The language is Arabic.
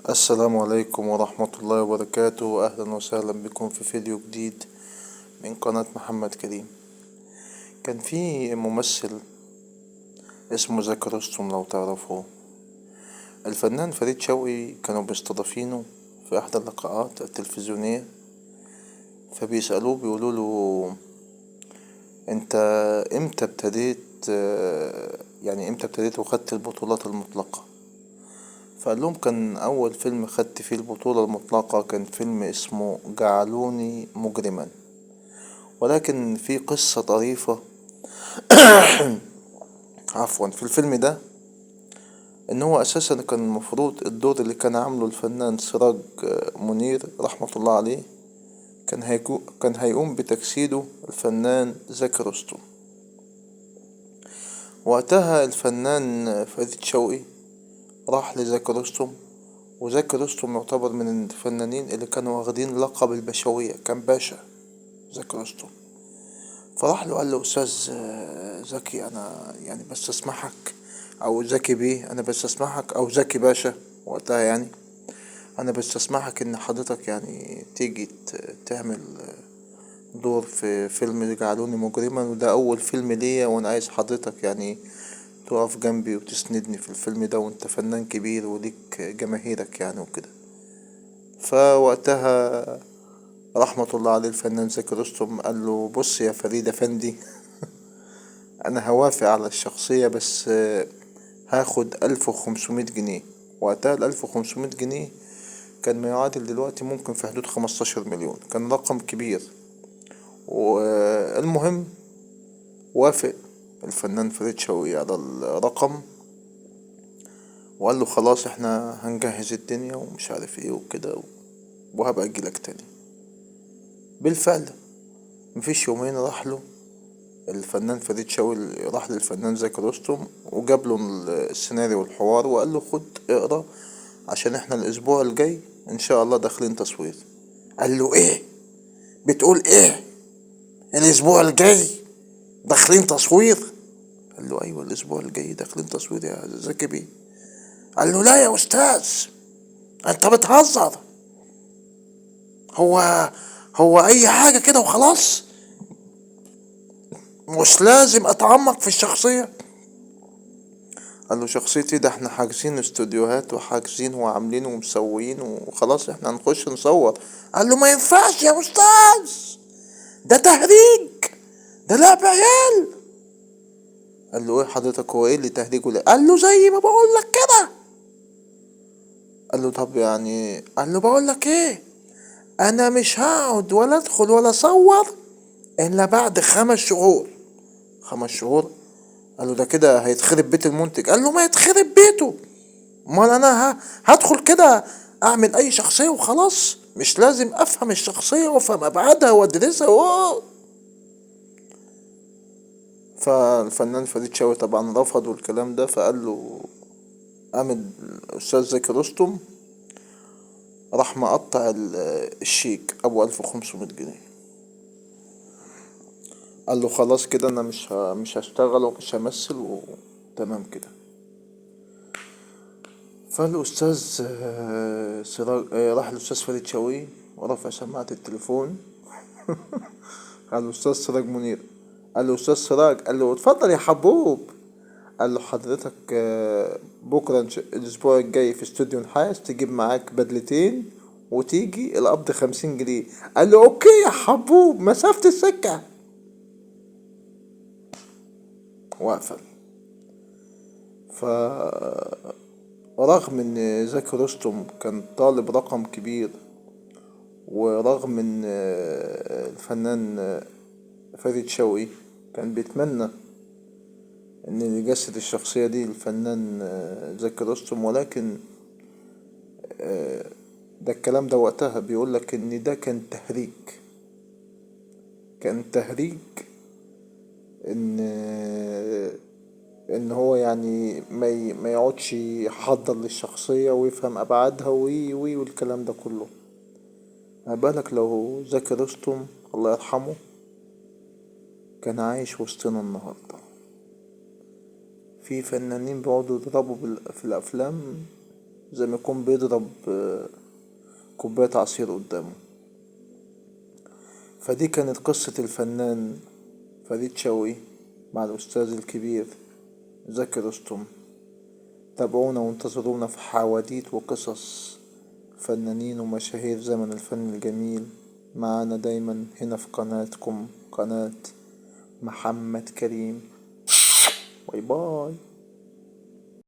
السلام عليكم ورحمة الله وبركاته. أهلا وسهلا بكم في فيديو جديد من قناة محمد كريم. كان في ممثل اسمه زكي رستم، لو تعرفوه. الفنان فريد شوقي كانوا بيستضيفينه في إحدى اللقاءات التلفزيونية، فبيسألوه بيقولوا له: أنت إمتى ابتديت إمتى ابتديت وخدت البطولات المطلقة؟ فقال لهم: كان أول فيلم خدت فيه البطولة المطلقة كان فيلم اسمه جعلوني مجرما. ولكن في قصة طريفة في الفيلم ده، إن هو أساسا كان المفروض الدور اللي كان عامله الفنان سراج منير رحمة الله عليه كان هيقوم بتجسيده الفنان زكي رستم. وقتها الفنان فريد شوقي راح لزكي رستم، وزكي رستم يعتبر من الفنانين اللي كانوا واخدين لقب البشوية، كان باشا زكي رستم. فراح له قال له: أستاذ زكي، أنا يعني بستسمحك، أو زكي بيه، أنا بستسمحك، أو زكي باشا وقتها يعني، أنا بستسمحك إن حضرتك يعني تيجي تعمل دور في فيلم جعلوني مجرما، وده أول فيلم ليا، وأنا عايز حضرتك يعني تقف جنبي وتسندني في الفيلم ده، وأنت فنان كبير وليك جماهيرك يعني وكده. فوقتها رحمة الله عليه الفنان زكي رستم قال له: بص يا فريد أفندي، أنا هوافق على الشخصية، بس هاخد 1500 جنيه. وقتها ال1500 جنيه كان ما يعادل دلوقتي ممكن في حدود 15 مليون، كان رقم كبير. والمهم وافق الفنان فريد شوقي على الرقم، وقال له: خلاص احنا هنجهز الدنيا ومش عارف ايه وكده، وهبقى اجيلك تاني. بالفعل مفيش يومين راح له الفنان فريد شوقي، راح للفنان زكي رستم وجاب له السيناريو والحوار، وقال له: خد اقرا، عشان احنا الاسبوع الجاي ان شاء الله داخلين تصوير. قال له: ايه بتقول ايه؟ الاسبوع الجاي داخلين تصوير؟ قال له: ايوه، الاسبوع الجاي داخلين تصوير يا زكي بيه. قال له: لا يا استاذ، انت بتهزر. هو هو اي حاجة كده وخلاص؟ مش لازم اتعمق في الشخصية؟ قال له: شخصيتي ده احنا حاجزين استوديوهات وحاجزين وعاملين ومسويين وخلاص، احنا هنخش نصور. قال له: ما ينفعش يا استاذ، ده تهريج، ده لعب عيال. قال له: ايه حضرتك، هو ايه اللي تهريج ولا؟ قال له: زي ما بقول لك كده. قال له: طب يعني، قال له: بقول لك ايه، انا مش هقعد ولا ادخل ولا اصور الا بعد 5 شهور. 5 شهور؟ قال له: ده كده هيتخرب بيت المنتج. قال له: ما يتخرب بيته، امال انا هدخل كده اعمل اي شخصية وخلاص؟ مش لازم افهم الشخصية وافهم ابعادها وادرسها فالفنان فريد شوقي طبعا رفض الكلام ده، فقال له، قام الاستاذ زكي رستم راح مقطع الشيك ابو 1500 جنيه. قال له: خلاص كده انا مش هشتغل ومش همثل وتمام كده. فالاستاذ سراج راح الاستاذ فريد شوقي ورفع سماعة التليفون. قال له: استاذ سراج منير. قال له: استاذ سراج. قال له: اتفضل يا حبوب. قال له: حضرتك بكرة الأسبوع الجاي في استوديو نحاس، تجيب معاك بدلتين وتيجي القبض 50 جنيه. قال له: أوكي يا حبوب، مسافة السكة. وقفل. رغم إن زكي رستم كان طالب رقم كبير، ورغم إن الفنان فريد شوقي كان بيتمنى إن يجسد الشخصية دي الفنان زكي رستم، ولكن ده الكلام ده وقتها بيقولك ان ده كان تهريج. كان تهريج ان هو يعني ما يقعدش يحضر للشخصية ويفهم ابعادها وي والكلام ده كله. ما بالك لو زكي رستم الله يرحمه كان عايش وسطنا النهاردة؟ في فنانين بيقعدوا يضربوا في الافلام زي ما يكون بيضرب كوباية عصير قدامه. فدي كانت قصة الفنان فريد شوقي مع الأستاذ الكبير زكي رستم. تابعونا وانتظرونا في حواديت وقصص فنانين ومشاهير زمن الفن الجميل معانا دايما هنا في قناتكم، قناة محمد كريم. باي باي.